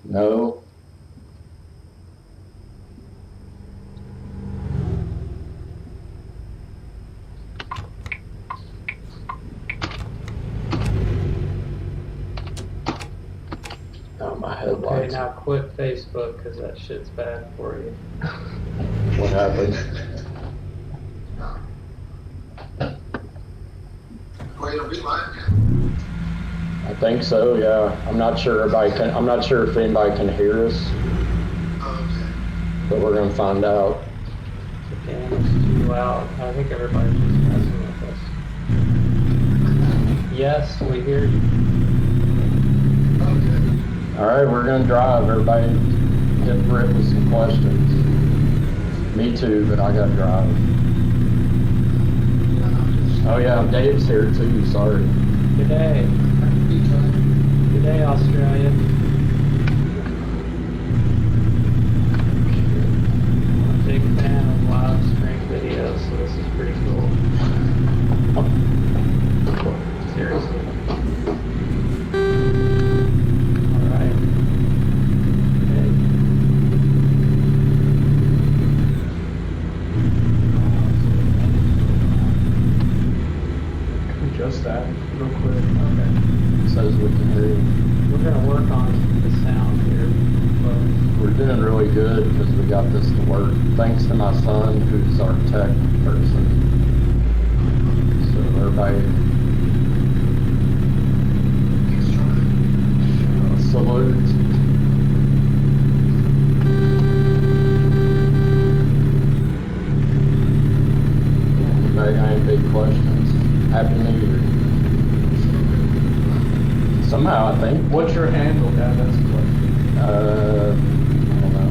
No. Oh, my headlights. Okay, now quit Facebook because that shit's bad for you. What happened? I think so, yeah. I'm not sure if anybody can hear us. But we're gonna find out. The game is too loud. I think everybody's just messing with us. Yes, we hear you. All right, we're gonna drive. Everybody get Britt with some questions. Me too, but I gotta drive. Oh yeah, Dave's here too, sorry. Good day. Good day, Australia. I'm a big fan of live stream videos, so this is pretty cool. Seriously. Alright. Okay. Adjust that real quick. Okay. It says we can hear you. We're going to work on the sound here. We're doing really good because we got this to work. Thanks to my son, who's our tech person. So everybody, salute. Anybody got any big questions? Happy New Year. Somehow, I think. What's your handle? Yeah, that's the question. I don't know.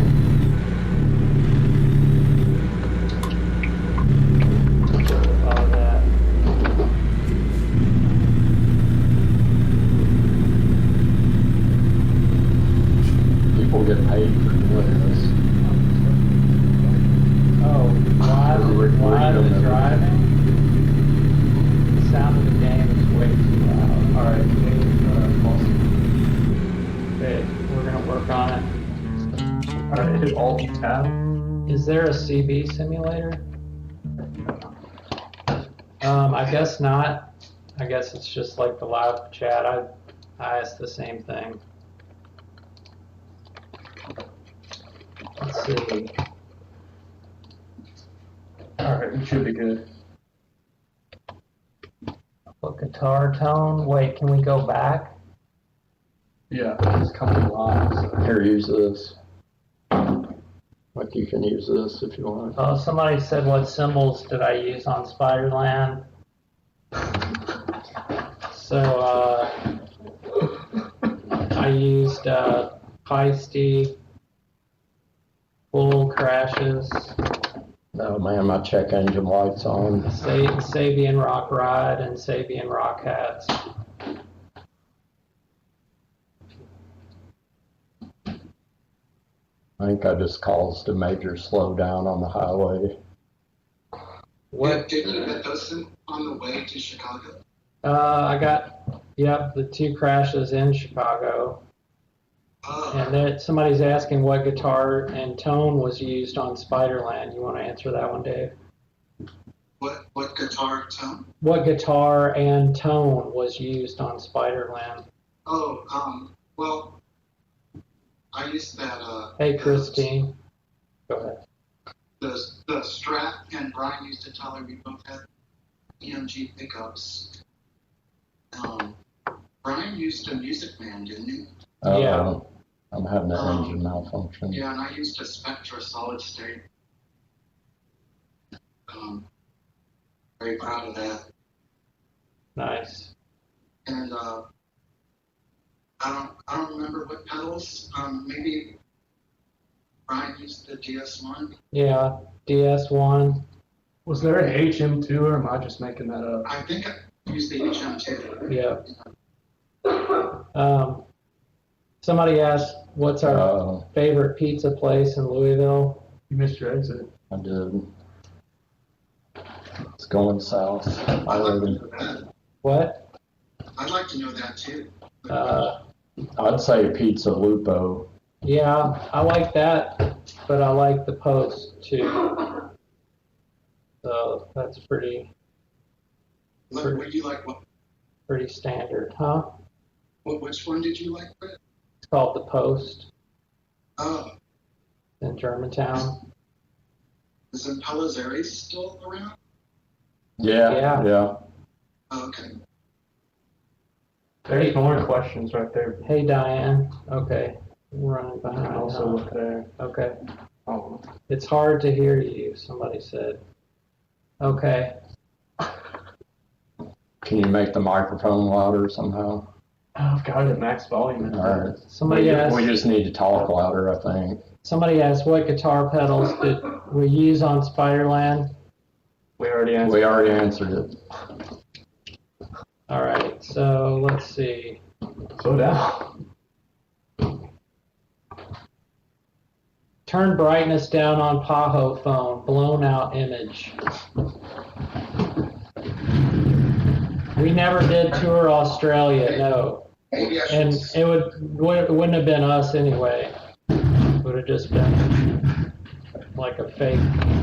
All that. People get paid for doing this. Oh, live and driving? The sound of the game is way too loud. Alright, okay, we're gonna work on it. Alright, hit Alt-Tab. Is there a CB simulator? I guess not. I guess it's just like the live chat. I asked the same thing. Let's see. Alright, it should be good. What guitar tone? Wait, can we go back? Yeah, it's coming live. So. Here, use this. Like you can use this if you want. Oh, somebody said, what symbols did I use on Spiderland? So, I used feisty, full crashes, Oh man, my check engine light's on. Sabian Rock Ride, and Sabian Rock Hats. I think I just caused a major slowdown on the highway. What? Did you get those on the way to Chicago? I got, yep, the 2 crashes in Chicago. And then somebody's asking what guitar and tone was used on Spiderland. You want to answer that one, Dave? What guitar tone? What guitar and tone was used on Spiderland? Oh, well, I used that. Hey, Christine. Go ahead. The Strat and Brian used to tell her we both had EMG pickups. Brian used a Music Man, didn't he? Yeah. I'm having an engine malfunction. Yeah, and I used a Spectra solid state. Very proud of that. Nice. And I don't remember what pedals. Maybe Brian used the DS1. Yeah, DS1. Was there an HM2 or am I just making that up? I think I used the HM2. Yeah. Somebody asked, what's our favorite pizza place in Louisville? You missed your exit. I did. It's going south. I'd like to know that. What? I'd like to know that too. I'd say Pizza Lupo. Yeah, I like that, but I like the post too. So that's pretty What do you like? pretty standard, huh? Which one did you like? It's called the post Oh, in Germantown. is Impella's Aries still around? Yeah. Oh, okay. There's more questions right there. Hey Diane, okay, we're running You behind. can also huh? look there. Okay, Oh, it's hard to hear you. Somebody said. Okay, Can you make the microphone louder somehow? I've got it at max volume. All right. somebody asked. We just need to talk louder, I think. Somebody asked what guitar pedals did we use on Spiderland? We already answered. We already answered it. All right, so let's see. Slow down. Turn brightness down on Paho phone, blown out image. We never did tour Australia, no. Maybe I And should. it wouldn't have been us anyway. It would have just been like a fake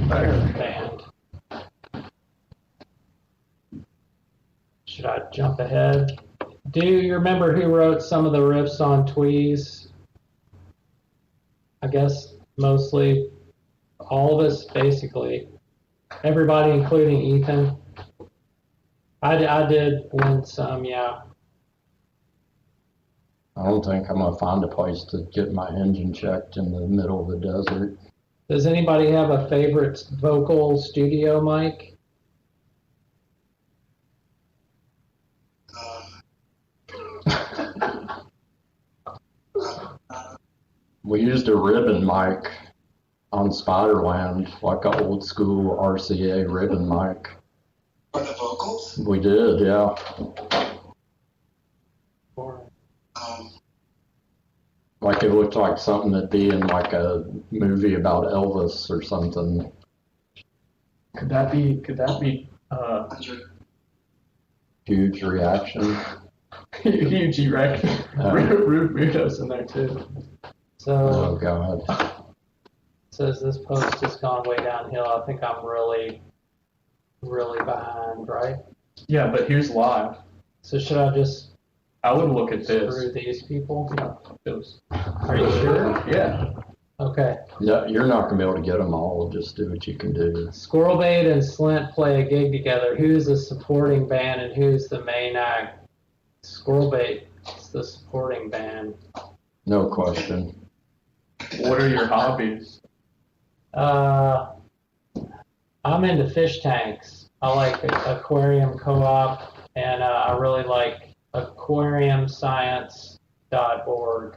band. Should I jump ahead? Do you remember who wrote some of the riffs on Tweez? I guess mostly all of us, basically. Everybody, including Ethan. I did win some, yeah. I don't think I'm gonna find a place to get my engine checked in the middle of the desert. Does anybody have a favorite vocal studio mic? We used a ribbon mic on Spiderland, like an old school RCA ribbon mic. For the vocals? We did, yeah. Like it looked like something that'd be in like a movie about Elvis or something. Could that be Huge reaction. huge erection? Roof Weirdos in there too. So Oh God. it says this post has gone way downhill. I think I'm really behind, right? Yeah, but here's live. So should I just I would look at this. screw these people? Yeah, those. Are you sure? Yeah. Okay. Yeah, you're not gonna be able to get them all. Just do what you can do. Squirrelbait and Slint play a gig together. Who's the supporting band and who's the main act? Squirrelbait is the supporting band. No question. What are your hobbies? I'm into fish tanks. I like aquarium co-op, and I really like aquariumscience.org.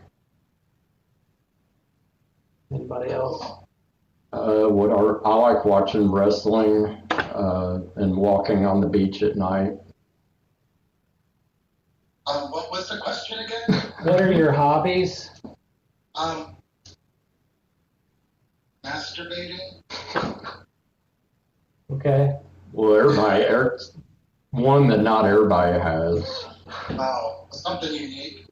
Anybody else? I like watching wrestling and walking on the beach at night. What was the question again? What are your hobbies? Masturbating. Okay. Well, one that not everybody has. Oh, something unique.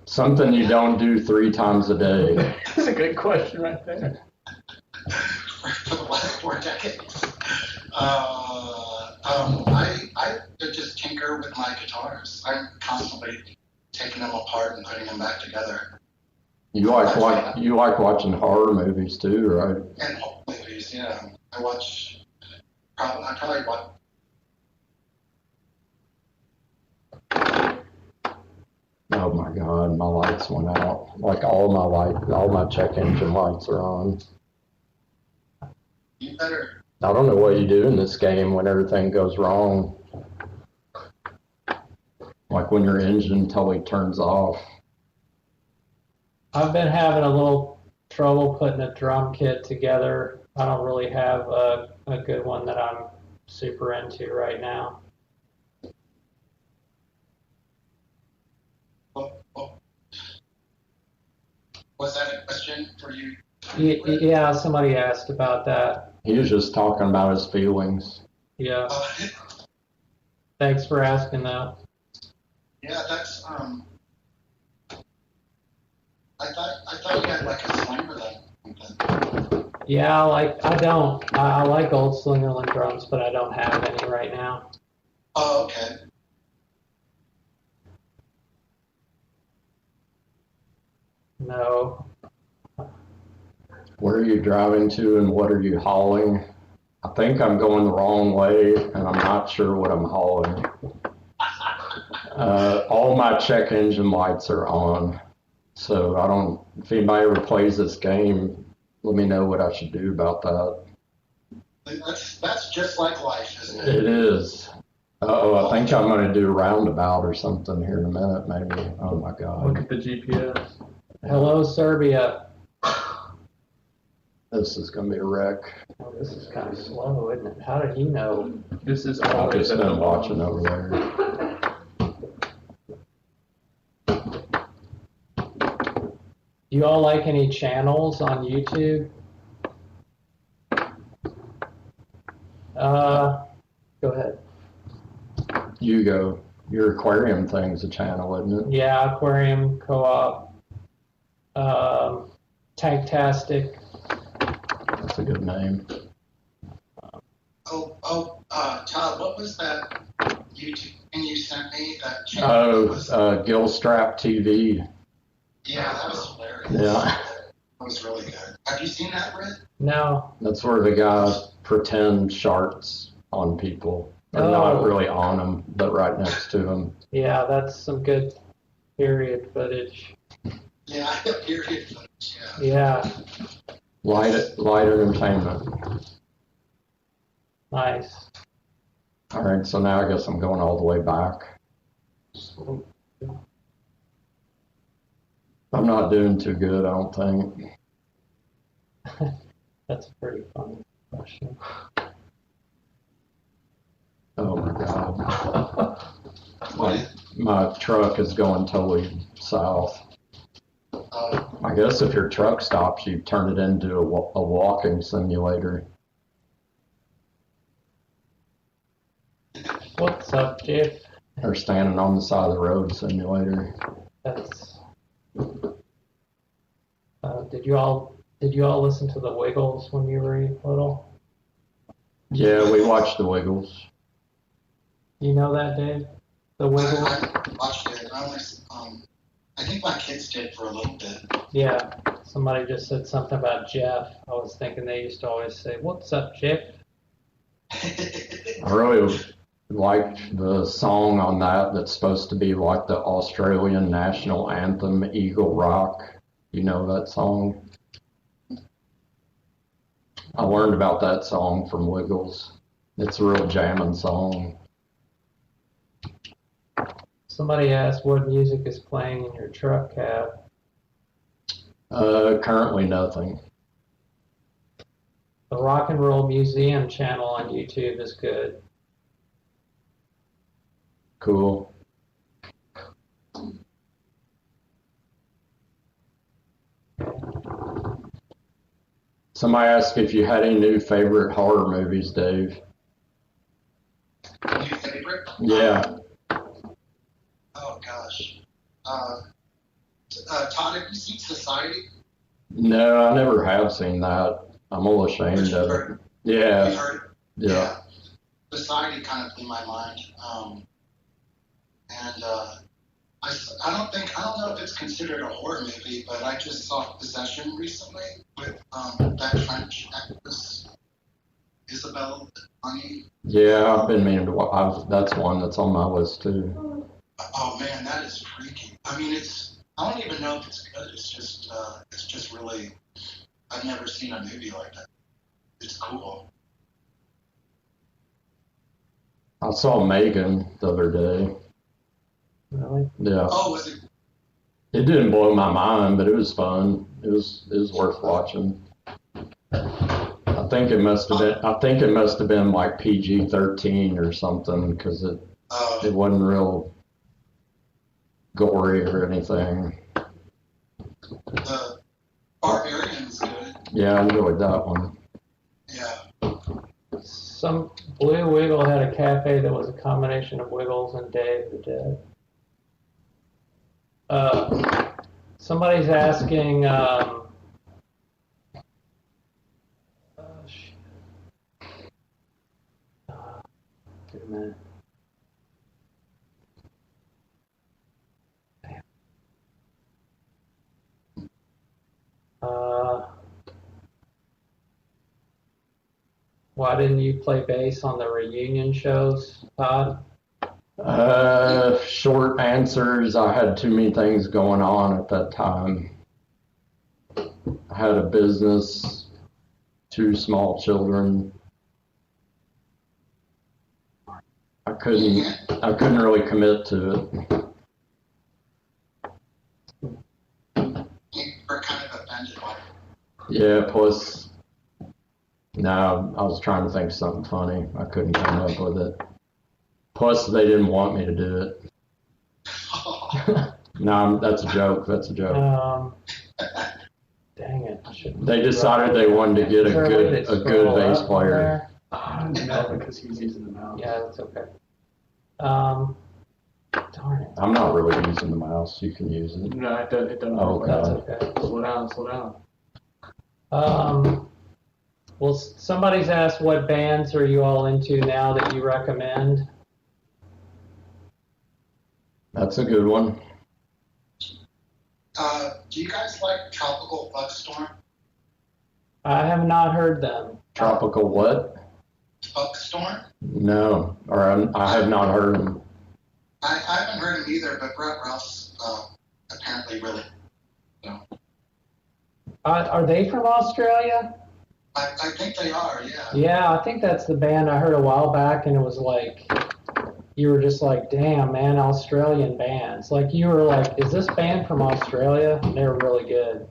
Something you don't do 3 times a day. That's a good question right there. For the last 4 decades. I just tinker with my guitars. I'm constantly taking them apart and putting them back together. You like watching horror movies too, right? And horror movies, yeah. I probably watch. Oh my God, my lights went out. Like all my check engine lights are on. You better. I don't know what you do in this game when everything goes wrong. Like when your engine totally turns off. I've been having a little trouble putting a drum kit together. I don't really have a good one that I'm super into right now. Was that a question for you? Yeah, somebody asked about that. He was just talking about his feelings. Yeah, thanks for asking that. Yeah, that's I I thought you had like a slinger then. Yeah, I don't. I like old Slingerland drums, but I don't have any right now. Oh, okay. No. Where are you driving to and what are you hauling? I think I'm going the wrong way and I'm not sure what I'm hauling. All my check engine lights are on. So I don't, if anybody ever plays this game, let me know what I should do about that. That's just like life, isn't it? It is. Uh-oh, I think I'm going to do a roundabout or something here in a minute, maybe. Oh my Look God. at the GPS. Hello, Serbia. This is going to be a wreck. Oh, this is kind of slow, isn't it? How did you know? This is I've always just been watching over there. Do you all like any channels on YouTube? Go ahead. You go. Your aquarium thing's a channel, isn't it? Yeah, Aquarium Co-op, Tanktastic. That's a good name. Todd, what was that YouTube thing you sent me? That channel? Gillstrap TV. Yeah, that was hilarious. Yeah. That was really good. Have you seen that, Britt? No. That's where the guy pretends sharts on people. Or not really on them, but right next to them. Yeah, that's some good period footage. Yeah, period footage, yeah. Yeah, Light entertainment. nice. All right, so now I guess I'm going all the way back. I'm not doing too good, I don't think. That's a pretty funny question. Oh my God. My truck is going totally south. I guess if your truck stops, you turn it into a walking simulator. What's up, Jeff? Or standing on the side of the road simulator. That's. Did you all listen to the Wiggles when you were little? Yeah, we watched the Wiggles. You know that, Dave? The Wiggles? I watched it. I think my kids did for a little bit. Yeah. Somebody just said something about Jeff. I was thinking they used to always say, "What's up, Jeff?" I really liked the song on that that's supposed to be like the Australian national anthem, Eagle Rock. You know that song? I learned about that song from Wiggles. It's a real jamming song. Somebody asked what music is playing in your truck cab. Currently nothing. The Rock and Roll Museum channel on YouTube is good. Cool. Somebody asked if you had any new favorite horror movies, Dave. New favorite? Yeah. Oh gosh. Todd, have you seen Society? No, I never have seen that. I'm a little ashamed of it. You Yeah. heard? Yeah. Society kind of blew my mind. I don't know if it's considered a horror movie, but I just saw Possession recently with that French actress, Isabelle Honey. Yeah, I've been meaning to watch. That's one that's on my list too. Oh man, that is freaky. I mean, I don't even know if it's good. It's just really, I've never seen a movie like that. It's cool. I saw Megan the other day. Really? Yeah. Oh, was it? It didn't blow my mind, but it was fun. It was worth watching. I think it must have been like PG-13 or something because it wasn't real gory or anything. The Barbarian's good. Yeah, I enjoyed that one. Yeah. Some Blue Wiggle had a cafe that was a combination of Wiggles and Dave the Dead. Somebody's asking, shit. Wait a minute. Why didn't you play bass on the reunion shows, Todd? Short answers. I had too many things going on at that time. I had a business, 2 small children. I couldn't really commit to it. You were kind of offended by it. Yeah, plus, no, I was trying to think of something funny. I couldn't come up with it. Plus, they didn't want me to do it. No, that's a joke. That's a joke. Dang it. They decided they wanted to get a good bass player. No, because he's using the mouse. Yeah, that's okay. Darn it. I'm not really using the mouse. You can use it. No, it doesn't. Oh, That's God. okay. Slow down. Well, somebody's asked what bands are you all into now that you recommend? That's a good one. Do you guys like Tropical Buckstorm? I have not heard them. Tropical what? Buckstorm? No, or I have not heard them. I haven't heard him either, but Brett Rouse apparently really. Are they from Australia? I think they are, yeah. Yeah, I think that's the band I heard a while back, and it was like, you were just like, damn, man, Australian bands. Like, you were like, is this band from Australia? And they were really good.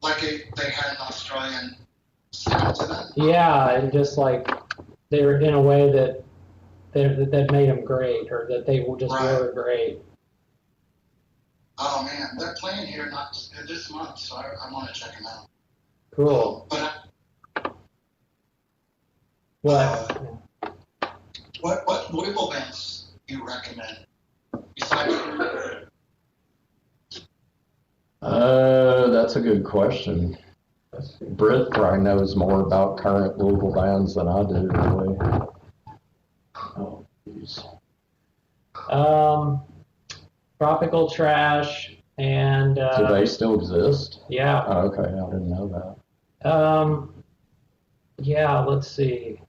Like they had an Australian sound to them. Yeah, and just like, they were in a way that made them great, or that they just were great. Oh man, they're playing here this month, so I want to check them out. Cool. But what Louisville bands do you recommend? Besides, That's a good question. Britt probably knows more about current Louisville bands than I do, really. Oh, geez. Tropical Trash and Do they still exist? yeah. Oh, okay, I didn't know that. Yeah, let's see.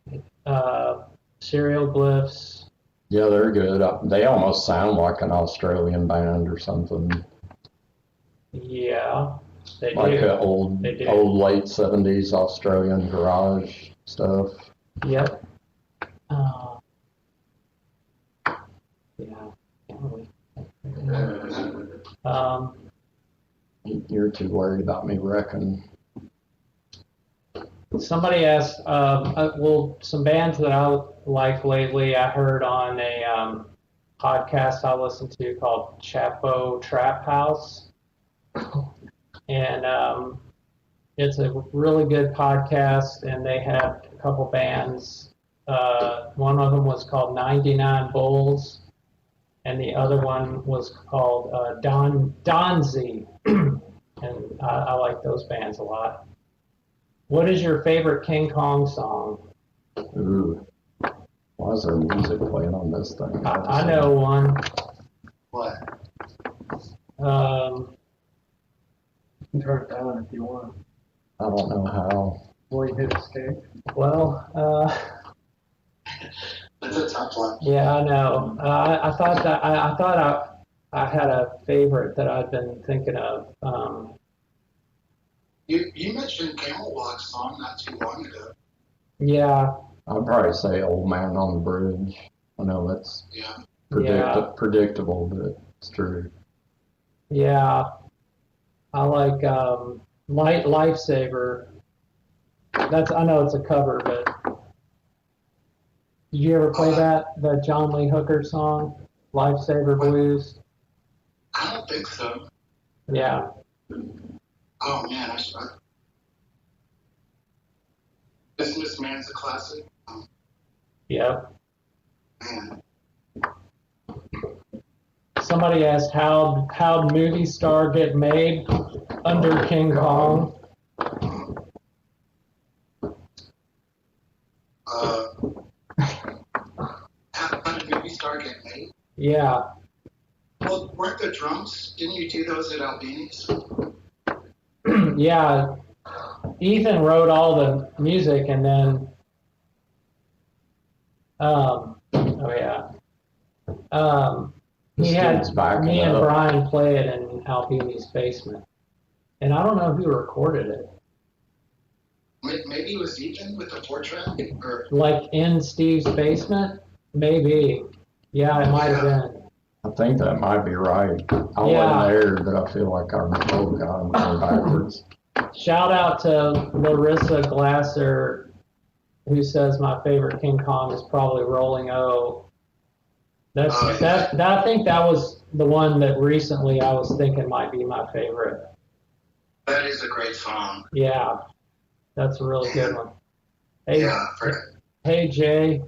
Serial Glyphs. Yeah, they're good. They almost sound like an Australian band or something. Yeah, they Like do. a old They do. late 70s Australian garage stuff. Yep. Yeah. Can't really- You're too worried about me wrecking. Somebody asked, well, some bands that I like lately, I heard on a podcast I listened to called Chapo Trap House. And it's a really good podcast, and they had a couple bands. One of them was called 99 Bulls, and the other one was called Donzi. And I like those bands a lot. What is your favorite King Kong song? Ooh. Why is there music playing on this thing? I know one. what? You can turn it down if you want. I don't know how. Before you hit escape. Well, It's a tough one. yeah, I know. I thought I had a favorite that I'd been thinking of. You mentioned Camel Walk song not too long ago. Yeah, I'd probably say Old Man on the Bridge. I know that's Yeah. predictable, but it's true. yeah. I like Lifesaver. I know it's a cover, but did you ever play that John Lee Hooker song, Lifesaver Blues? I don't think so. Yeah. Oh man, I should. Businessman's a classic. Yep. Man. Somebody asked how'd movie star get made under King Kong? How did movie star get made? Yeah. Well, weren't the drums? Didn't you do those at Albini's? Yeah. Ethan wrote all the music, and then he had dude's backing me and up. Brian play it in Albini's basement, and I don't know who recorded it. Maybe it was Ethan with the 4-track, or Like in Steve's basement, maybe. Yeah, it might have been. I think that might be right. I Yeah. wasn't there, but I feel like I both got them going backwards. Shout out to Larissa Glasser, who says my favorite King Kong is probably Rolling O. I think that was the one that recently I was thinking might be my favorite. that is a great song. Yeah, that's a really good one. Hey, Yeah, hey Jay.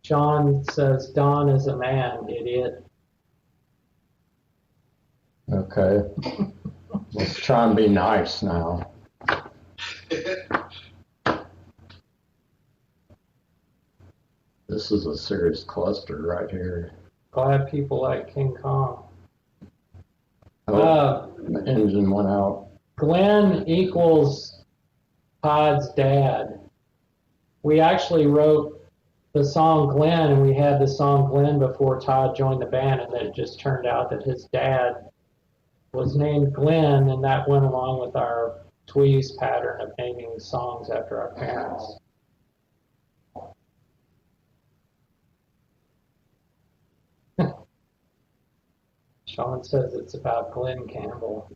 Sean says Don is a man, idiot. Okay. Let's try and be nice now. This is a serious cluster right here. Glad people like King Kong. Oh, the engine went out. Glenn equals Todd's dad. We actually wrote the song Glenn, and we had the song Glenn before Todd joined the band, and then it just turned out that his dad was named Glenn, and that went along with our Tweez pattern of naming songs after our parents. Sean says it's about Glenn Campbell.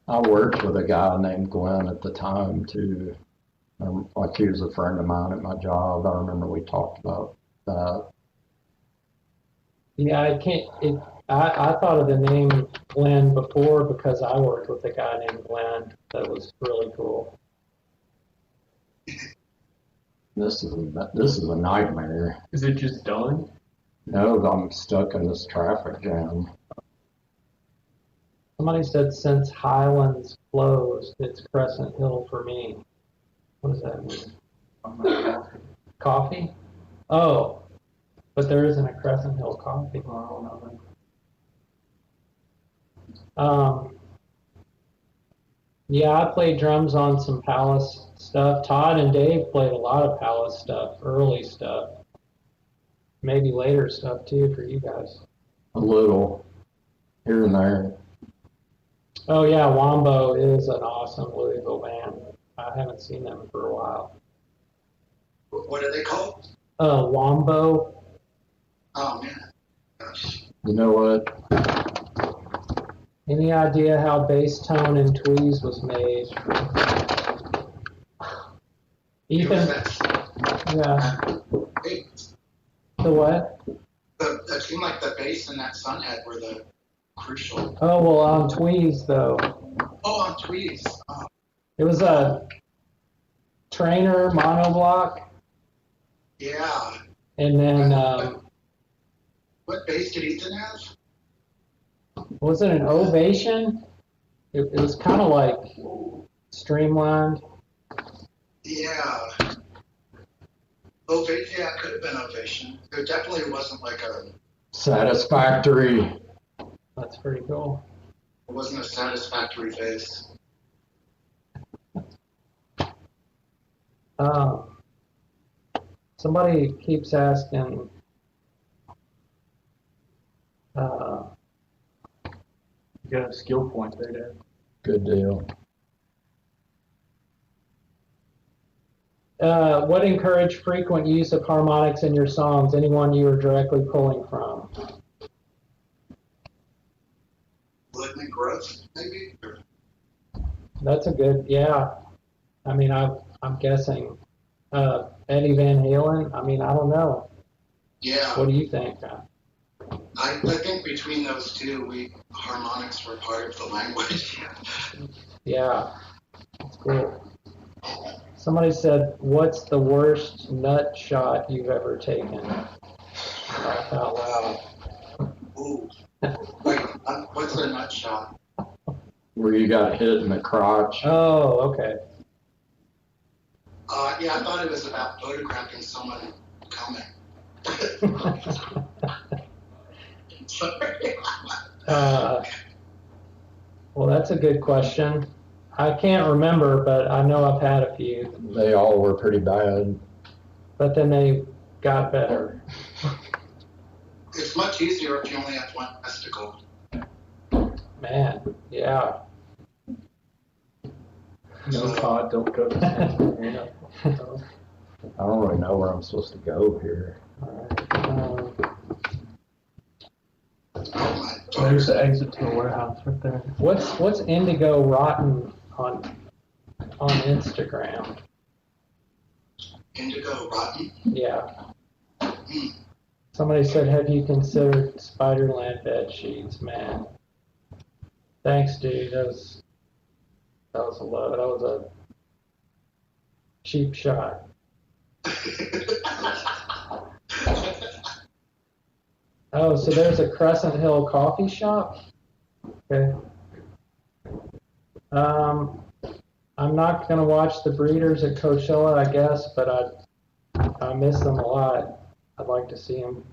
I worked with a guy named Glenn at the time too. Like he was a friend of mine at my job. I remember we talked about that. Yeah, I thought of the name Glenn before because I worked with a guy named Glenn. That was really cool. This is a nightmare. Is it just done? No, I'm stuck in this traffic jam. Somebody said since Highlands closed, it's Crescent Hill for me. What does that mean? Coffee? Oh, but there isn't a Crescent Hill coffee. Yeah, I played drums on some Palace stuff. Todd and Dave played a lot of Palace stuff, early stuff. Maybe later stuff too for you guys. A little here and there. Oh yeah, Wombo is an awesome Louisville band. I haven't seen them for a while. What are they called? Wombo. Oh man, gosh. You know what? Any idea how bass tone in Tweez was made? Ethan? Yeah. Hey, The what? it seemed like the bass and that Sunhead were the crucial. Oh, well, on Tweez, though. Oh, on Tweez. Oh. It was a Trainer monoblock, Yeah. and then, What bass did Ethan have? was it an Ovation? It was kind of like streamlined. Yeah. Ovation, yeah, it could have been Ovation. It definitely wasn't like a, Satisfactory. That's pretty cool. it wasn't a satisfactory bass. Somebody keeps asking, You got a skill point there, Dad. Good deal. what encouraged frequent use of harmonics in your songs? Anyone you were directly pulling from? Rhythmic growth, maybe? That's a good, yeah. I mean, I'm guessing Eddie Van Halen. I mean, I don't know. Yeah. What do you think? I think between those two, harmonics were part of the language. Yeah, that's cool. Somebody said, what's the worst nut shot you've ever taken? Laugh out loud. Ooh. Wait, what's a nut shot? Where you got hit in the crotch. Oh, okay. Yeah, I thought it was about photographing someone coming. Sorry. Well, that's a good question. I can't remember, but I know I've had a few. They all were pretty bad. But then they got better. It's much easier if you only have one testicle. Man, yeah. No, Todd, don't go to the I don't really know where I'm supposed to go here. All right. There's the exit to the warehouse right there. What's Indigo Rotten on Instagram? Indigo rotten? Yeah. Hmm. Somebody said, have you considered Spiderland bed sheets? Man. Thanks, dude. That was a low. That was a cheap shot. Oh, so there's a Crescent Hill coffee shop? Okay. I'm not going to watch the Breeders at Coachella, I guess, but I miss them a lot. I'd like to see them.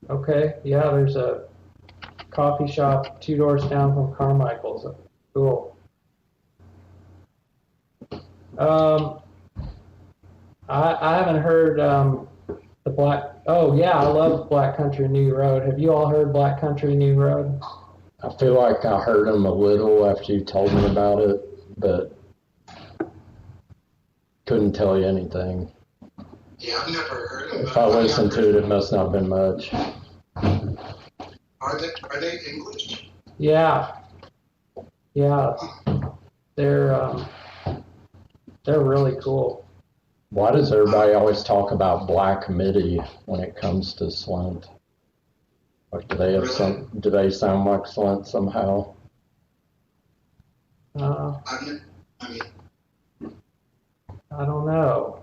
Okay, yeah, there's a coffee shop 2 doors down from Carmichael's. Cool. I haven't heard the Black. Oh yeah, I love Black Country New Road. Have you all heard Black Country New Road? I feel like I heard them a little after you told me about it, but couldn't tell you anything. Yeah, I've never heard of it. If I listened to it, it must not have been much. Are they English? Yeah. Yeah. They're really cool. Why does everybody always talk about Black MIDI when it comes to Slint? Like, do they have do they sound like Slint somehow? I mean, I don't know.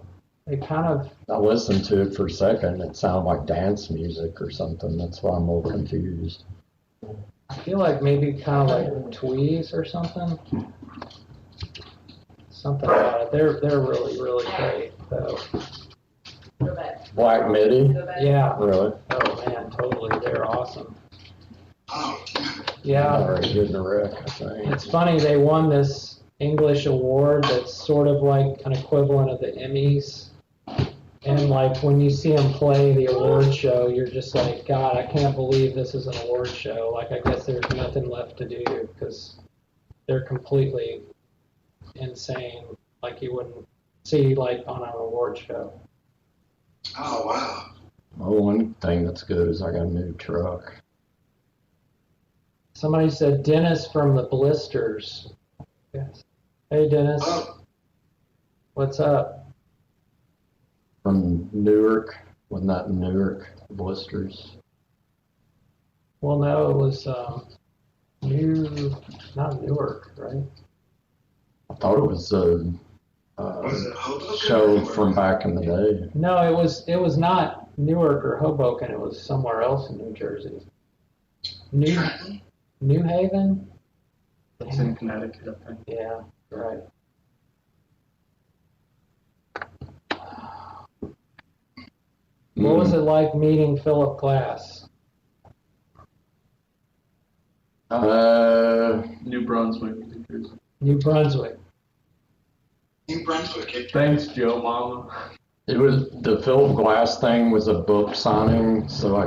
They kind of. I listened to it for a second. It sounded like dance music or something. That's why I'm a little confused. I feel like maybe kind of like tweez or something. Something about it. They're really, really great though. Black MIDI? Yeah. Really? Oh man, totally. They're awesome. oh, Yeah. Already getting a wreck, I think. It's funny, they won this English award that's sort of like an equivalent of the Emmys. And like when you see them play the award show, you're just like, God, I can't believe this is an award show. Like, I guess there's nothing left to do because they're completely insane. Like you wouldn't see like on an award show. oh wow. Well, one thing that's good is I got a new truck. Somebody said Dennis from the Blisters. Yes. Hey Dennis, Oh, what's up? From Newark. Wasn't that in Newark? Blisters. Well, no, it was not Newark, right? I thought it was a was it Hoboken? show from back in the day. No, it was not Newark or Hoboken. It was somewhere else in New Jersey. Trenton? New Haven? It's in Connecticut, I think. Yeah, right. What was it like meeting Philip Glass? New Brunswick, New Jersey. New Brunswick. New Brunswick. Thanks, Joe Mama. It was the Philip Glass thing was a book signing, so I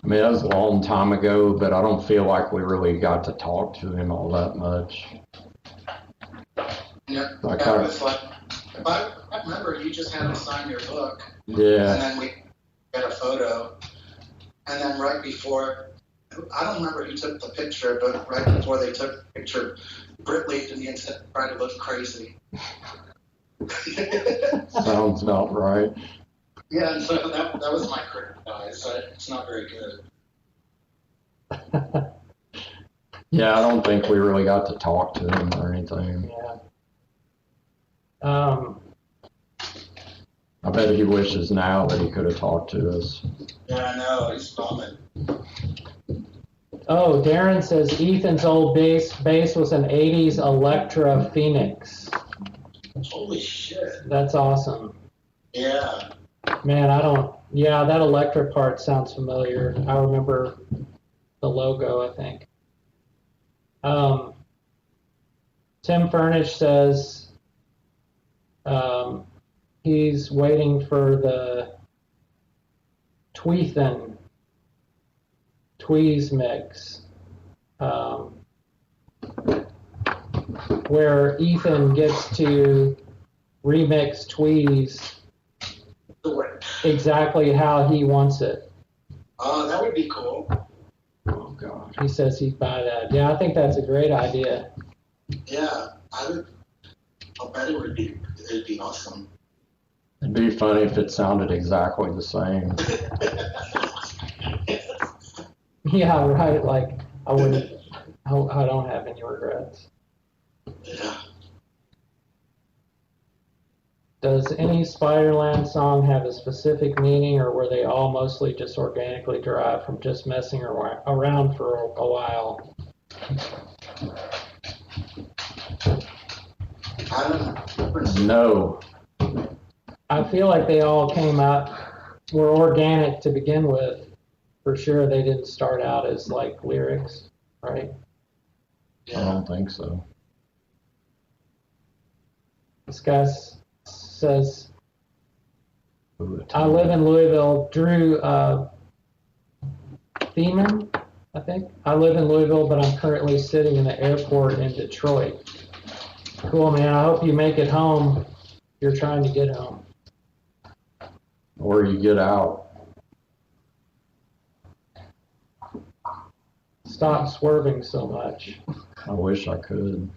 mean, that was a long time ago, but I don't feel like we really got to talk to him all that much. Yeah, Like it was like, I remember you just had to sign your book, Yeah, and then we got a photo, and then right before, I don't remember who took the picture, but right before they took the picture, Britt leaped to me and said, "Try to look crazy." sounds about right. Yeah, and so that was my criticize. So it's not very good. Yeah, I don't think we really got to talk to him or anything. Yeah. I bet he wishes now that he could have talked to us. Yeah, I know, he's bumming. Oh, Darren says Ethan's old bass was an 80s Electra Phoenix. Holy shit. That's awesome. Yeah. Man, yeah, that Electra part sounds familiar. I remember the logo, I think. Tim Furnish says he's waiting for the Tweez mix, where Ethan gets to remix Tweez exactly how he wants it. Oh, that would be cool. Oh, God. He says he'd buy that. Yeah, I think that's a great idea. Yeah, I'll bet it'd be awesome. It'd be funny if it sounded exactly the same. Yeah, right. Like, I don't have any regrets. Yeah. Does any Spiderland song have a specific meaning, or were they all mostly just organically derived from just messing around for a while? I don't know. No. I feel like they all were organic to begin with. For sure, they didn't start out as like lyrics, right? I don't think so. This guy says, I live in Louisville. Drew Thiemann, I think. I live in Louisville, but I'm currently sitting in the airport in Detroit. Cool, man. I hope you make it home. You're trying to get home. Or you get out. Stop swerving so much. I wish I could.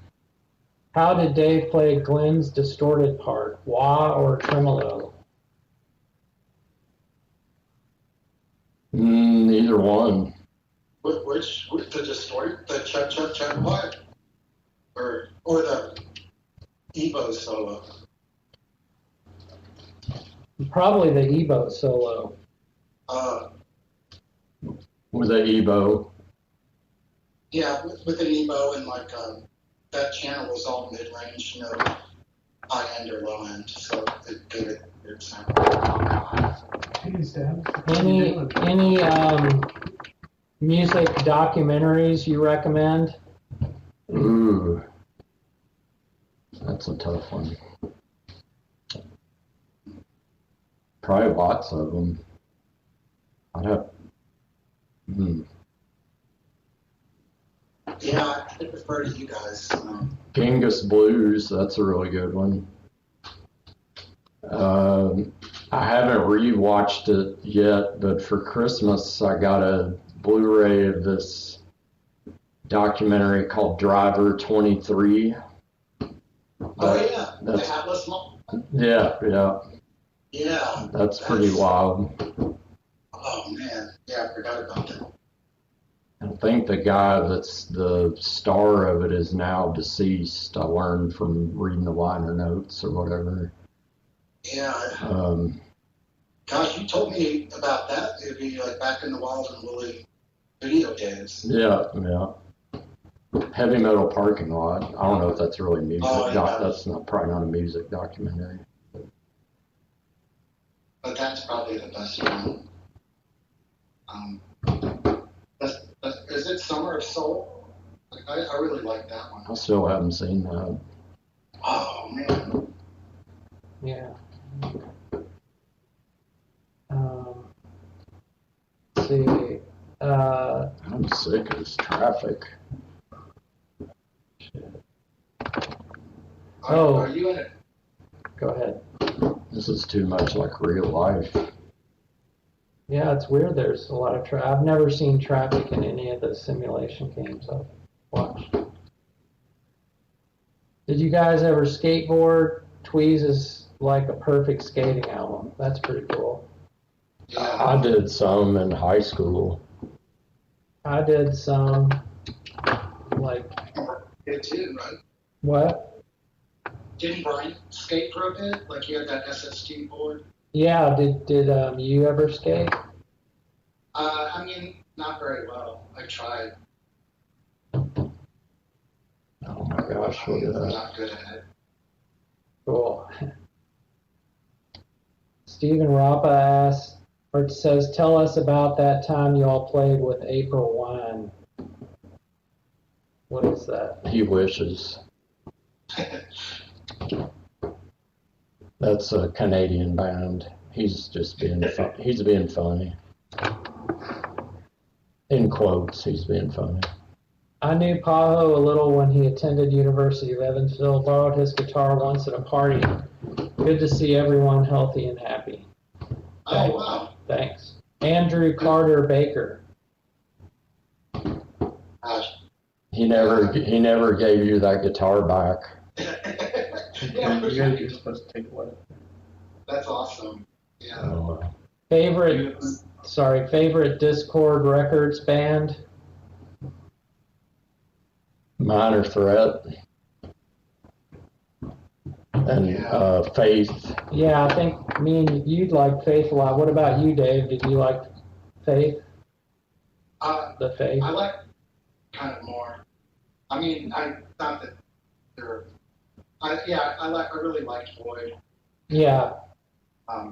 How did Dave play Glenn's distorted part? Wah or tremolo? Either one. Which the distort, the chuck what? Or the Evo solo? Probably the Evo solo. With the Ebo. Yeah, with an Evo and like that channel was all mid-range, no high end or low end, so it gave it a weird sound. Any music documentaries you recommend? Ooh. That's a tough one. Probably lots of them. I'd have. Yeah, I prefer to you guys. Genghis Blues, that's a really good one. I haven't rewatched it yet, but for Christmas I got a Blu-ray of this documentary called Driver 23. Oh yeah, the Atlas one? Yeah. Yeah. That's pretty wild. Oh man, yeah, I forgot about that. I think the guy that's the star of it is now deceased. I learned from reading the liner notes or whatever. Yeah. Gosh, you told me about that. It'd be like back in the Wild and Woolly video days. Yeah. Heavy Metal Parking Lot. I don't know if that's really music. That's probably not a music documentary. But that's probably the best one. Is it Summer of Soul? I really like that one. I still haven't seen that. Oh man. Yeah. Let's see. I'm sick of this traffic. Are you in it? Go ahead. This is too much like real life. Yeah, it's weird. There's a lot of traffic. I've never seen traffic in any of the simulation games I've watched. Did you guys ever skateboard? Tweez is like a perfect skating album. That's pretty cool. Yeah. I did some in high school. I did some, like, Did too, right? what? didn't Brian skate for a bit? Like he had that SST board? Yeah, did you ever skate? I mean, not very well. I tried. Oh my gosh, look at I'm that. not good at it. Cool. Stephen Rappa asks, or says, tell us about that time you all played with April Wine. What is that? He wishes. That's a Canadian band. He's just being he's being funny. In quotes, he's being funny. I knew Pajo a little when he attended University of Evansville, borrowed his guitar once at a party. Good to see everyone healthy and happy. Oh, wow. Thanks. Andrew Carter Baker. He never gave you that guitar back. Yeah, for sure. You're supposed to take it away. That's awesome. Yeah. Oh, Favorite Discord Records band? Minor Threat and Faith. Yeah, I think me and you'd like Faith a lot. What about you, Dave? Did you like Faith? The Faith? I like kind of more. I mean, I thought that they're. I really liked Void. Yeah. I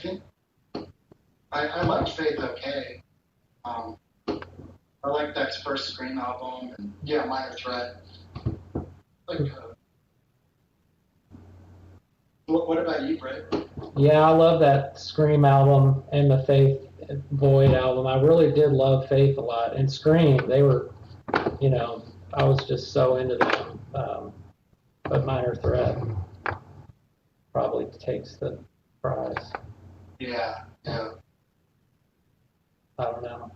think I liked Faith okay. I liked that first Scream album and Minor Threat. What about you, Brett? Yeah, I love that Scream album and the Faith Void album. I really did love Faith a lot. And Scream, they were, I was just so into them. But Minor Threat probably takes the prize. Yeah. I don't know.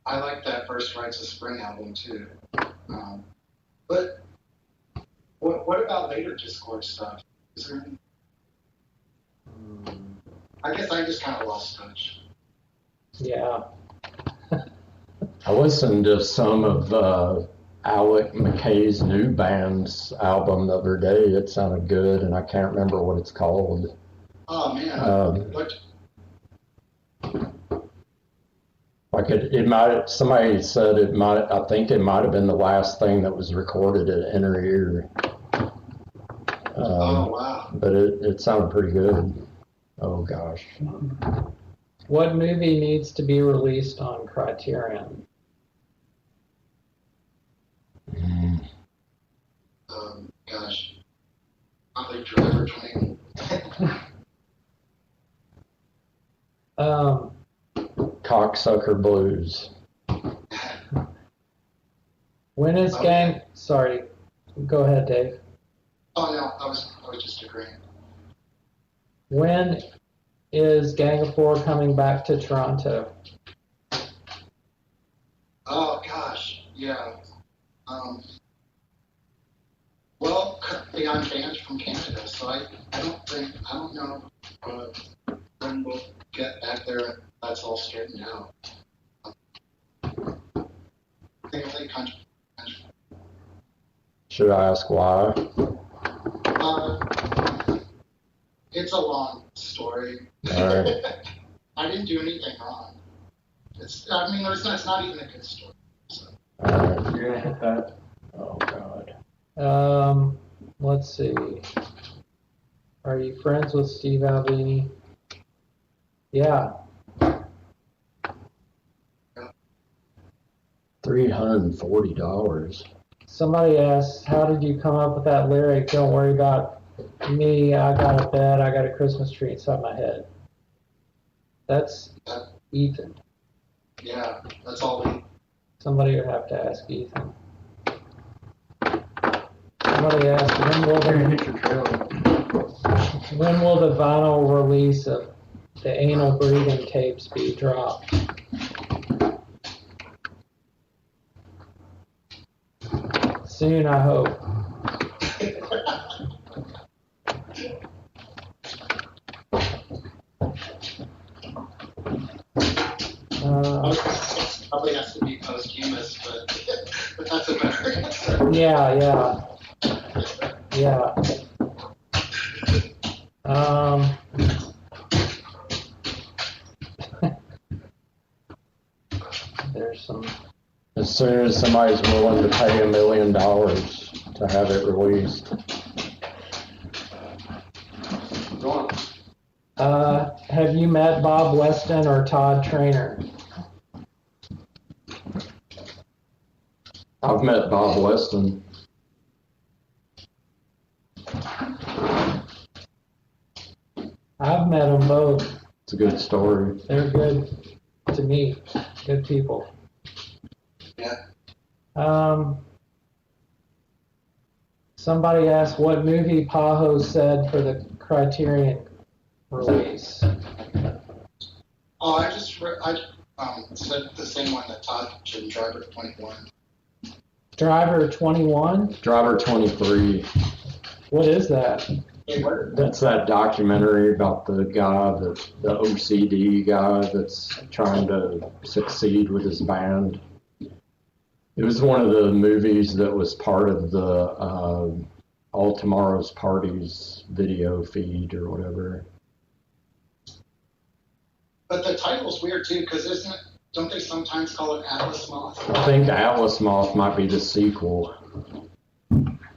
I like that first Rites of Spring album too. But what about later Discord stuff? Is there any? I guess I just kind of lost touch. Yeah. I listened to some of Alec McKay's new band's album the other day. It sounded good, and I can't remember what it's called. Oh man, what? Like it might. Somebody said it might. I think it might have been the last thing that was recorded at Inner Ear. Oh wow! But it sounded pretty good. Oh gosh. What movie needs to be released on Criterion? Gosh, probably Driver 20. Cocksucker Blues. When is Sorry, go ahead, Dave. Oh no, I was just agreeing. When is Gang of Four coming back to Toronto? Oh gosh, yeah. Well, currently I'm banned from Canada, so I don't know when we'll get back there and that's all straightened out. Family, country. Should I ask why? It's a long story. All right. I didn't do anything wrong. It's not even a good story. So. All right. You're gonna hit that. Oh God. Let's see. Are you friends with Steve Albini? Yeah. $340. Somebody asks, how did you come up with that lyric? Don't worry about me. I got a bed. I got a Christmas tree inside my head. That's Ethan. Yeah, that's all we. Somebody would have to ask Ethan. Somebody asked, when will the vinyl release of the anal breathing tapes be dropped? Soon, I hope. Probably has to be posthumous, but that's a better answer. Yeah. There's some. As soon as somebody's willing to pay $1 million to have it released. Have you met Bob Weston or Todd Trainer? I've met Bob Weston. I've met them both. It's a good story. They're good to meet. Good people. Yeah. Somebody asked what movie Pajo said for the Criterion release. Oh, I said the same one that Todd mentioned, Driver 21. Driver 21? Driver 23. What is that? Hey, what? That's that documentary about the guy, the OCD guy that's trying to succeed with his band. It was one of the movies that was part of the All Tomorrow's Parties video feed or whatever. But the title's weird too, because don't they sometimes call it Atlas Moth? I think Atlas Moth might be the sequel.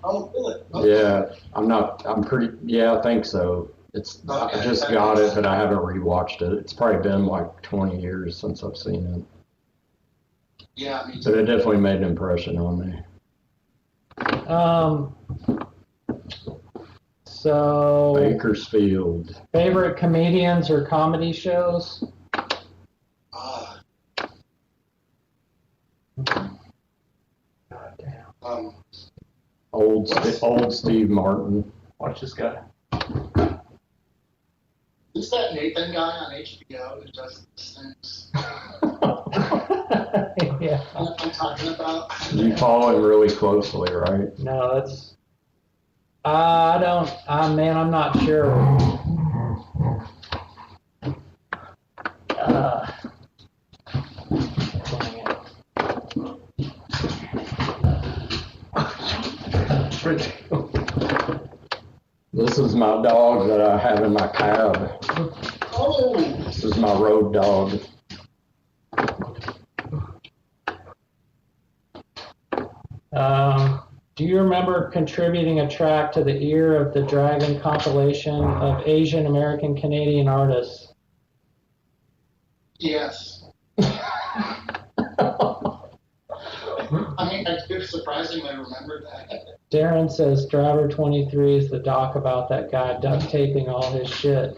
Oh, really? Okay. Yeah, I think so. I just got it, but I haven't rewatched it. It's probably been like 20 years since I've seen it. Yeah, me But too. it definitely made an impression on me. So, Bakersfield. favorite comedians or comedy shows? Ah, God damn. Old Steve Martin. Watch this guy. Who's that Nathan guy on HBO who does these things? Yeah. What I'm talking about? You follow him really closely, right? No, that's. I'm not sure. Dang it. This is my dog that I have in my cab. Oh! This is my road dog. Do you remember contributing a track to the Ear of the Dragon compilation of Asian American Canadian artists? Yes. I mean, I do surprisingly remember that. Darren says Driver 23 is the doc about that guy duct taping all his shit.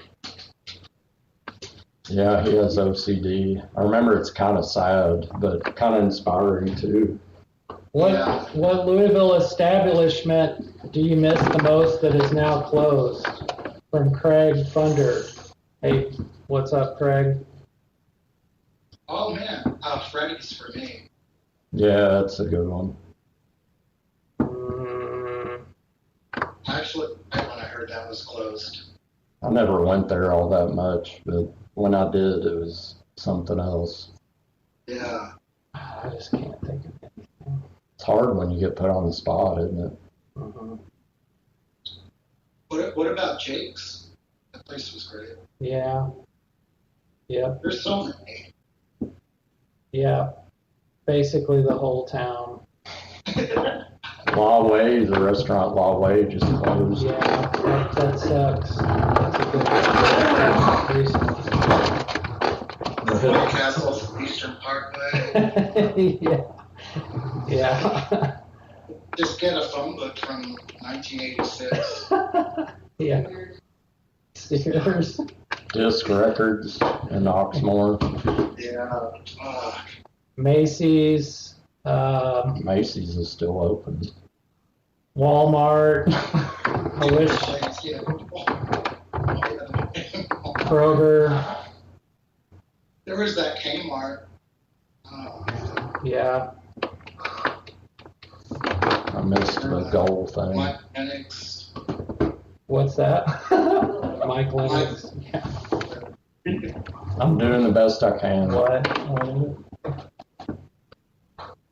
Yeah, he has OCD. I remember it's kind of sad, but kind of inspiring too. What Louisville establishment do you miss the most that is now closed? From Craig Thunder. Hey, what's up, Craig? Oh man, Freddy's for me. Yeah, that's a good one. Actually, when I heard that was closed. I never went there all that much, but when I did, it was something else. Yeah. I just can't think of it. It's hard when you get put on the spot, isn't it? Mm-hmm. What about Jake's? That place was great. Yeah. Yep. There's so many. Yeah. Basically the whole town. La Wei, the restaurant La Wei just closed. Yeah, that sucks. That's a good White Castle from Eastern Parkway. Yeah. Yeah. Just get a phone book from 1986. Yeah. Sears. Disc Records in Oxmoor. Yeah. Macy's. Macy's is still open. Walmart. I wish. Kroger. There was that Kmart. Yeah. I missed the goal thing. Mike Lennox. What's that? Mike Lennox. Yeah. I'm doing the best I can. What?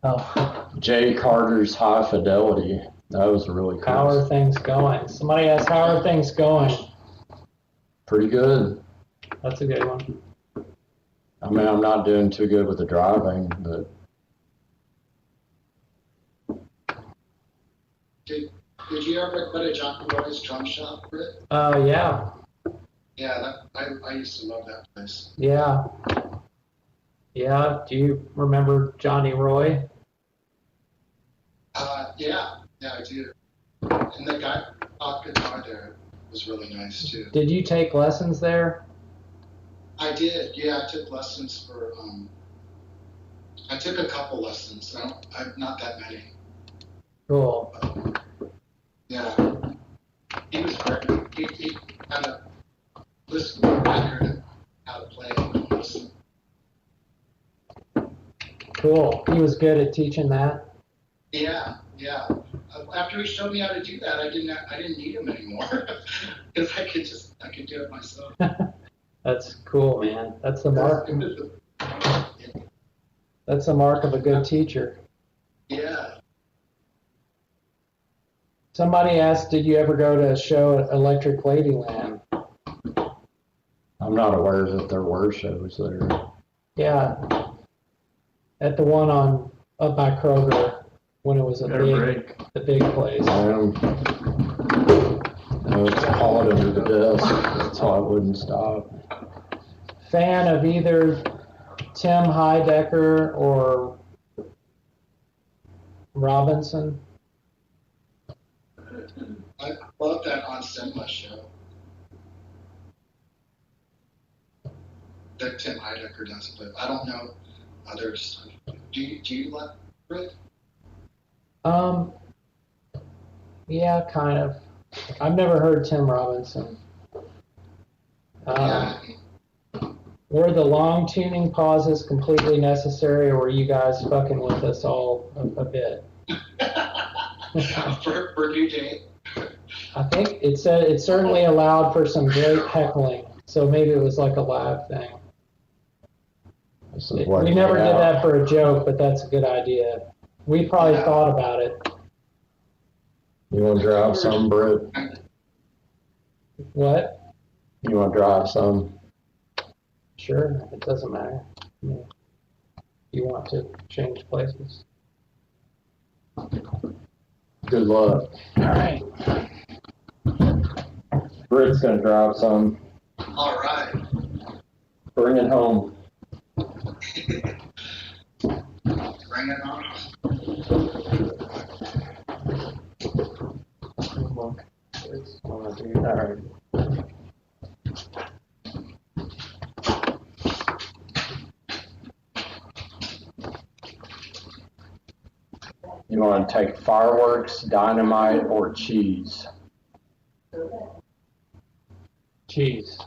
Oh. Jay Carter's High Fidelity. That was really cool. How are things going? Somebody asked, how are things going? Pretty good. That's a good one. I mean, I'm not doing too good with the driving, but Did you ever go to John Roy's drum shop, Britt? Yeah, Yeah, I used to love that place. yeah. Yeah, do you remember Johnny Roy? Yeah, I do. And the guy who taught guitar there was really nice too. Did you take lessons there? I did, yeah. I took lessons for. I took a couple lessons. Not that many. Cool. Yeah, he was great. He kind of listened to the record how to play and listen. Cool. He was good at teaching that? Yeah. After he showed me how to do that, I didn't need him anymore because I could do it myself. That's cool, man. That's the mark. That's the mark of a good teacher. Yeah. Somebody asked, did you ever go to a show at Electric Ladyland? I'm not aware that there were shows there. Yeah. At the one up by Kroger when it was the big place. No, it's hard under the desk. That's why I wouldn't stop. Fan of either Tim Heidecker or Robinson? I love that on Cinema show that Tim Heidecker does, but I don't know others. Do you like Rick? Yeah, kind of. I've never heard Tim Robinson. Yeah. Were the long tuning pauses completely necessary, or were you guys fucking with us all a bit? for New Day. I think it certainly allowed for some great heckling, so maybe it was like a live thing. We never did that for a joke, but that's a good idea. We probably thought about it. You want to drive some, Britt? What? You want to drive some? Sure, it doesn't matter. Yeah. You want to change places? Good luck. All right. Britt's going to drive some. All right. Bring it home. Bring it on. All right. You want to take fireworks, dynamite, or cheese? Cheese.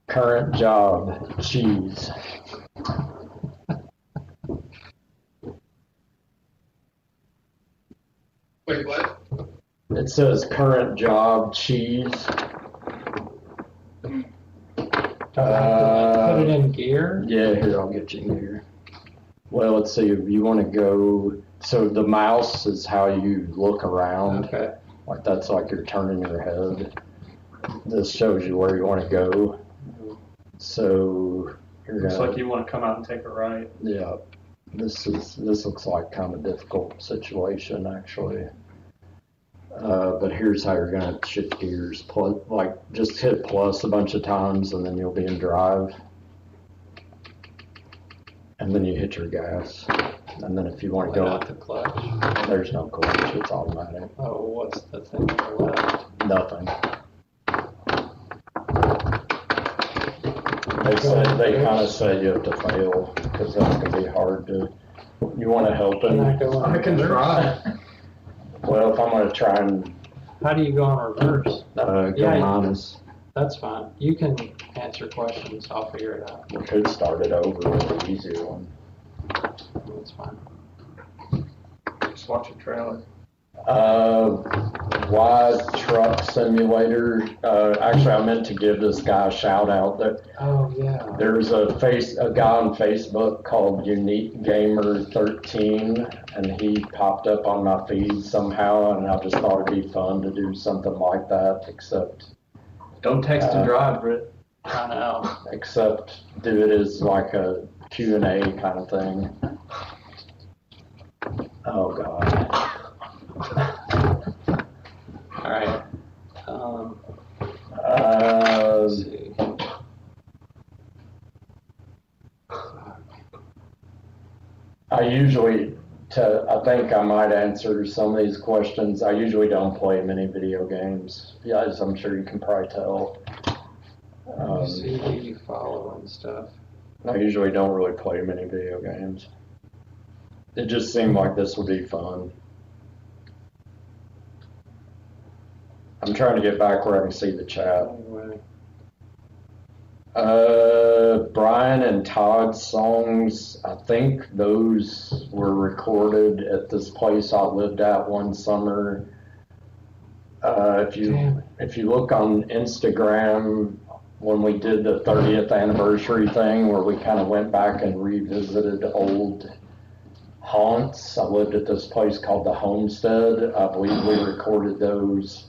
Current job, cheese. Wait, what? It says current job, cheese. Put it in gear? Yeah, here, I'll get you in here. Well, let's see, if you want to go, so the mouse is how you look around. Okay. Like that's like you're turning your head. This shows you where you want to go. So you're Looks gonna, like you want to come out and take a right. yeah, this looks like kind of a difficult situation actually. But here's how you're gonna shift gears. Like just hit plus a bunch of times and then you'll be in drive. And then you hit your gas. And then if you want to go, Not the clutch. there's no clutch, it's automatic. Oh, what's the thing on the left? Nothing. They kind of say you have to fail because that's gonna be hard to. You want to help Can I him? go on I can reverse? try. Well, if I'm gonna try and How do you go on reverse? go Yeah, minus, That's fine. You can answer questions. I'll figure it out. we could start it over with the easier one. That's fine. Just watch a trailer. Wide Truck Simulator. Actually, I meant to give this guy a shout out. Oh, yeah. There's a guy on Facebook called Unique Gamer 13, and he popped up on my feed somehow, and I just thought it'd be fun to do something like that. Except Don't text and drive, Britt. I know. except do it as like a Q&A kind of thing. Oh God. All right. Uh, Let's see. I think I might answer some of these questions. I usually don't play many video games. Yeah, as I'm sure you can probably tell. Let me see who you follow and stuff. I usually don't really play many video games. It just seemed like this would be fun. I'm trying to get back where I can see the chat. Anyway. Brian and Todd's songs, I think those were recorded at this place I lived at one summer. If you look on Instagram, when we did the 30th anniversary thing where we kind of went back and revisited old haunts, I lived at this place called the Homestead. I believe we recorded those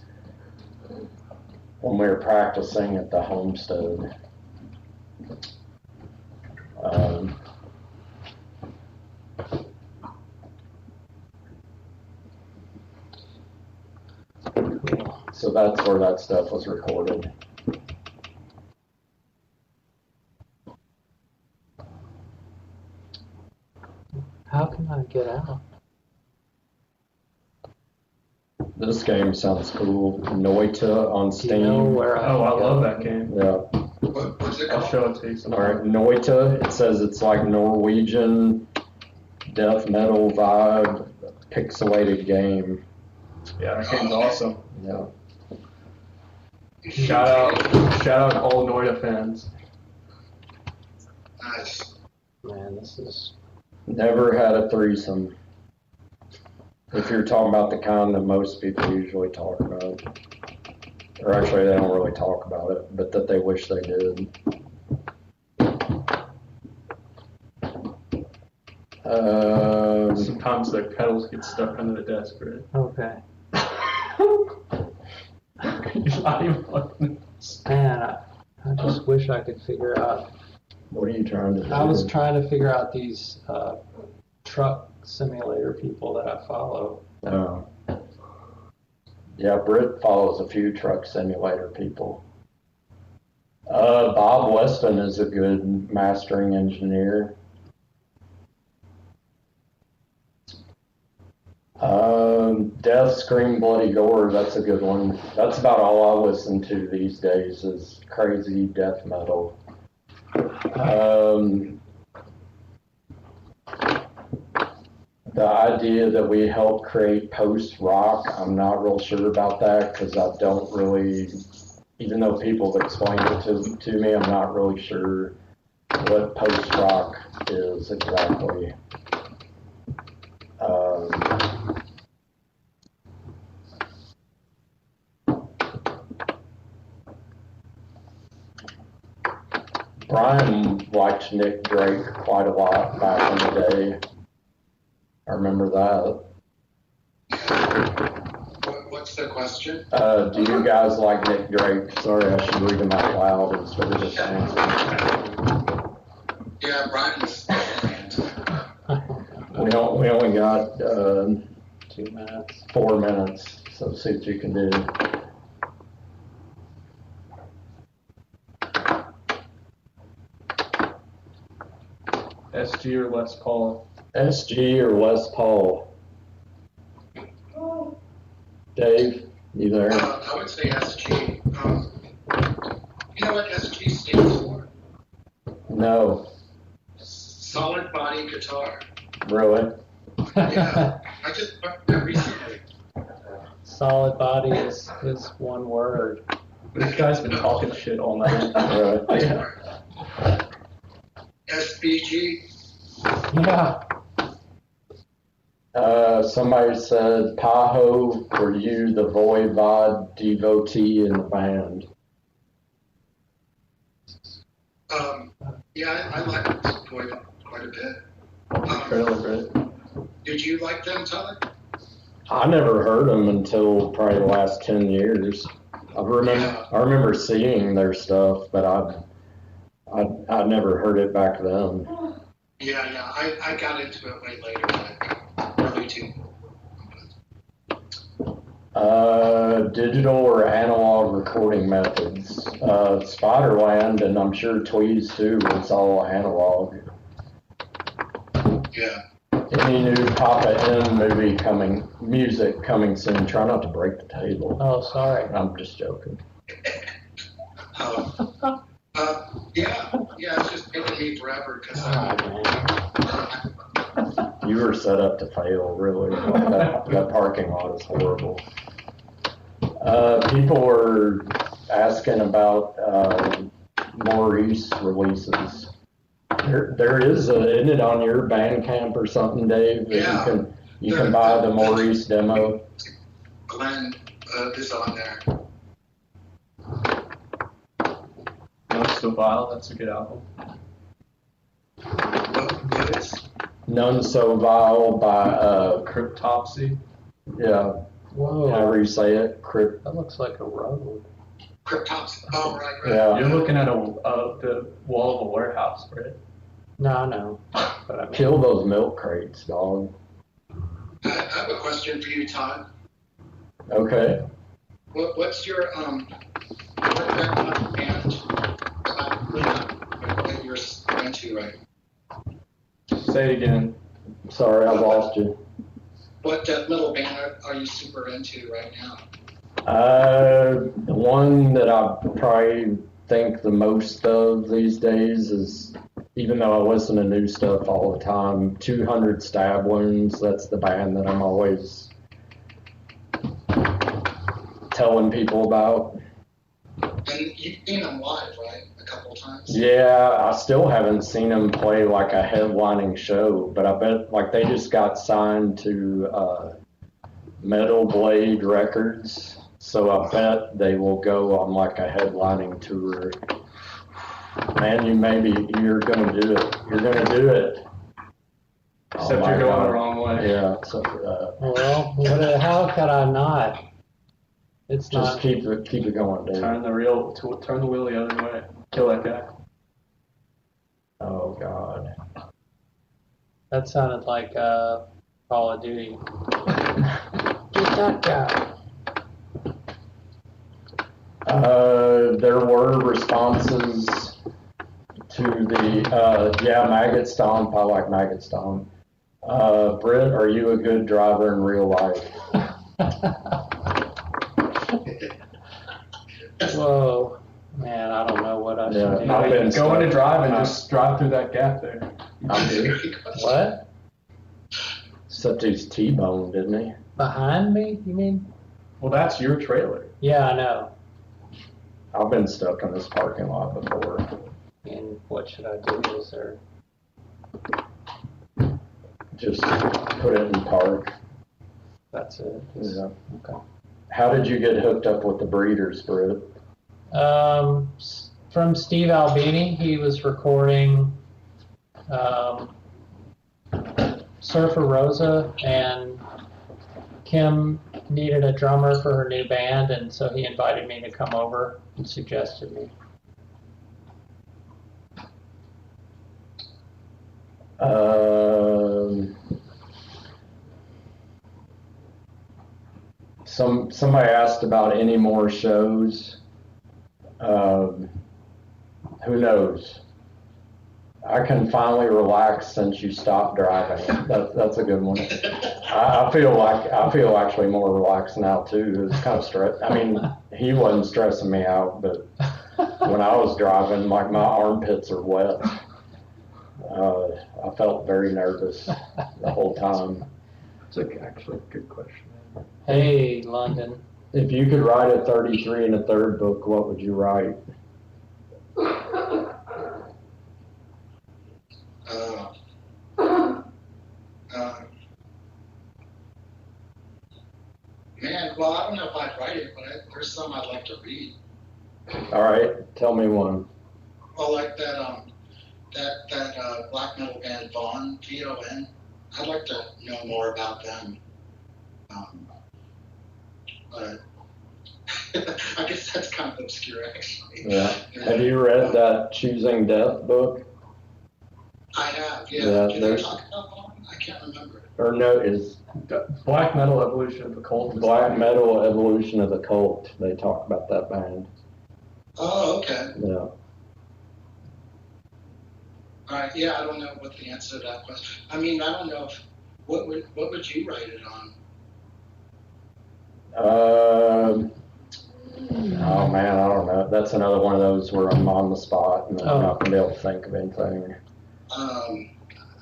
when we were practicing at the Homestead. So that's where that stuff was recorded. How can I get out? This game sounds cool. Noita on Do Steam. you know where I Oh, I can go? love that game. Yeah. What's it I'll called? show it to you All sometime. right, Noita. It says it's like Norwegian death metal vibe, pixelated game. Yeah, that game's awesome. Yeah. Shout out all Noida fans. Nice. Man, this is. Never had a threesome. If you're talking about the kind that most people usually talk about. Or actually, they don't really talk about it, but that they wish they did. Sometimes the pedals get stuck under the desk, right? Okay. You're not even looking. Man, I just wish I could figure out. What are you trying to do? I was trying to figure out these truck simulator people that I follow. Oh. Yeah, Britt follows a few truck simulator people. Bob Weston is a good mastering engineer. Death, Scream, Bloody Gore, that's a good one. That's about all I listen to these days is crazy death metal. The idea that we help create post-rock, I'm not real sure about that because I don't really, even though people have explained it to me, I'm not really sure what post-rock is exactly. Brian liked Nick Drake quite a lot back in the day. I remember that. What's the question? Do you guys like Nick Drake? Sorry, I should read them out loud instead of just answering. Yeah, Brian was. We only got 2 minutes. 4 minutes, so see what you can do. SG or Les Paul? SG or Les Paul? Dave, you there? I would say SG. You know what SG stands for? No, Solid body guitar. really? Yeah, I just learned that recently. Solid body is one word. This guy's been talking shit all night. Really? Yeah. SBG. Yeah. Somebody said, Paho, were you the Voivod devotee in the band? Yeah, I like this boy quite a bit. Trailer, right? Did you like them, Tyler? I never heard them until probably the last 10 years. I remember seeing their stuff, but I never heard it back then. Yeah, I got into it way later, like early 2000s. Digital or analog recording methods. Spiderland, and I'm sure Tweez too, was all analog. Yeah. Any new Papa M music coming soon? Try not to break the table. Oh, sorry. I'm just joking. Yeah, it's just taking me forever because You were set up to fail, really. That parking lot is horrible. People were asking about Maurice releases. There is isn't it on your Bandcamp or something, Dave? That Yeah. you can buy the Maurice demo. Glenn is on there. None So Vile, that's a good album. What is? None So Vile by Cryptopsy. yeah, Whoa, however you say it, that looks like a road. Cryptops. Oh, right. Yeah. You're looking at the wall of a warehouse, right? No, but I mean, Kill those milk crates, dog. I have a question for you, Todd. Okay. What's your band that you're into right now? Say it again. Sorry, I lost you. What metal band are you super into right now? The one that I probably think the most of these days is, even though I listen to new stuff all the time, 200 Stab Wounds. That's the band that I'm always telling people about. And you've seen them live, right? A couple of times? Yeah, I still haven't seen them play like a headlining show, but I bet like they just got signed to Metal Blade Records, so I bet they will go on like a headlining tour. Man, you're gonna do it. You're gonna do it. Except my you're going God. the wrong way. Yeah, so well, how could I not? It's just not. keep it going, dude. Turn the wheel the other way. Kill that guy. Oh God. That sounded like Call of Duty. Get that guy. There were responses to the Maggot Stomp. I like Maggot Stomp. Britt, are you a good driver in real life? Whoa, man, I don't know what I should Yeah, do. I've been Go into stuck. drive and just drive through that gap there. I do. What? Except he's T-boned, didn't he? Behind me, you mean? Well, that's your trailer. Yeah, I know. I've been stuck in this parking lot before. And what should I do? Is there? Just put it in park. That's it. Yeah. Okay. How did you get hooked up with the breeders, Britt? From Steve Albini, he was recording Surfer Rosa, and Kim needed a drummer for her new band, and so he invited me to come over and suggested me. Somebody asked about any more shows. Who knows? I can finally relax since you stopped driving. That's a good one. I feel actually more relaxed now too. It's kind of stress. I mean, he wasn't stressing me out, but when I was driving, like my armpits are wet. I felt very nervous the whole time. It's actually a good question. Hey, London. If you could write a 33 and a third book, what would you write? write it, but there's some I'd like to read. All right, tell me one. Well, like that black metal band Vaughn, VON. I'd like to know more about them. But I guess that's kind of obscure, actually. Yeah. Have you read that Choosing Death book? I have, yeah. Yeah, Did they there's- talk about Vaughn? I can't remember. Or no, is Black Metal Evolution of the Cult. Black Metal Evolution of the Cult. They talk about that band. Oh, okay. Yeah. All right. Yeah, I don't know what the answer to that question. I mean, I don't know if what would you write it on? Oh man, I don't know. That's another one of those where I'm on the spot and I'm not gonna be able to think of anything.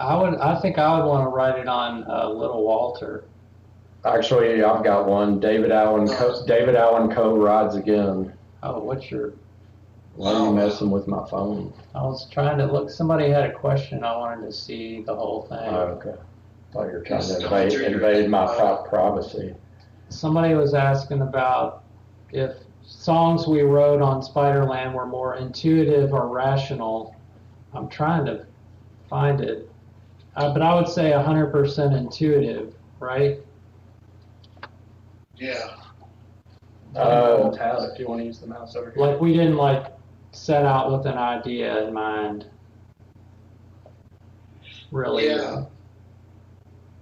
I think I would want to write it on Little Walter. Actually, I've got one. David Allen Coe Rides Again. Oh, what's your? Why are you messing with my phone? I was trying to look. Somebody had a question. I wanted to see the whole thing. Oh, okay. Thought you were trying to invade my privacy. Somebody was asking about if songs we wrote on Spiderland were more intuitive or rational. I'm trying to find it, but I would say 100% intuitive, right? Yeah. Tab if you want to use the mouse over here. Like we didn't set out with an idea in mind. Really. Yeah.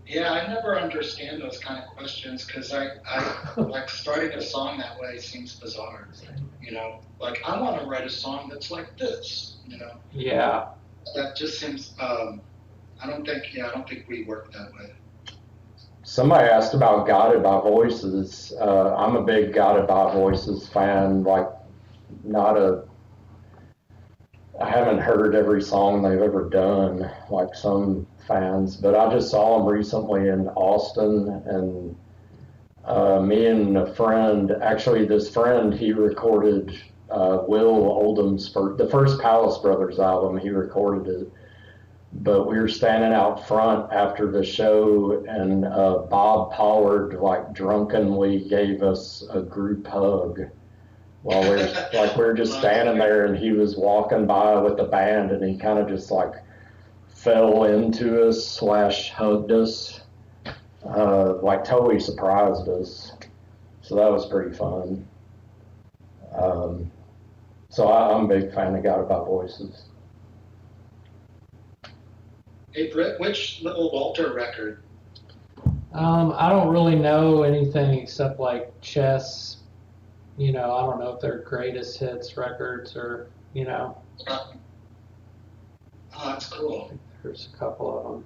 Yeah, I never understand those kind of questions because I like starting a song that way seems bizarre. You know, like I want to write a song that's like this. You know. Yeah. That just seems. I don't think we work that way. Somebody asked about Guided by Voices. I'm a big Guided by Voices fan. I haven't heard every song they've ever done, like some fans, but I just saw them recently in Austin, and me and a friend, actually this friend, he recorded Will Oldham's the first Palace Brothers album, he recorded it. But we were standing out front after the show, and Bob Pollard drunkenly gave us a group hug while we were just standing there, and he was walking by with the band, and he kind of just fell into us / hugged us, totally surprised us. So that was pretty fun. So I'm a big fan of Guided by Voices. Hey Britt, which Little Walter record? I don't really know anything except Chess. You know, I don't know if they're greatest hits records or, you know. Oh, that's cool. There's a couple of them.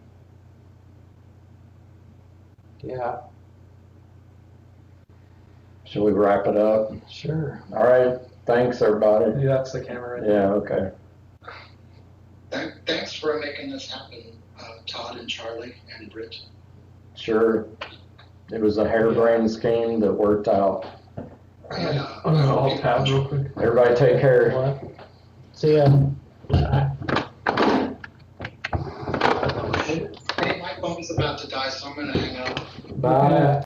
Yeah. Shall we wrap it up? Sure. All right. Thanks, everybody. Yeah, that's the camera right Yeah, okay. Thanks for making this happen, Todd and Charlie and Britt. Sure. It was a harebrained scheme that worked out. Yeah. I'm gonna alt tab real quick. Everybody take care. What? See ya. Hey, my phone's about to die, so I'm gonna hang up. Bye.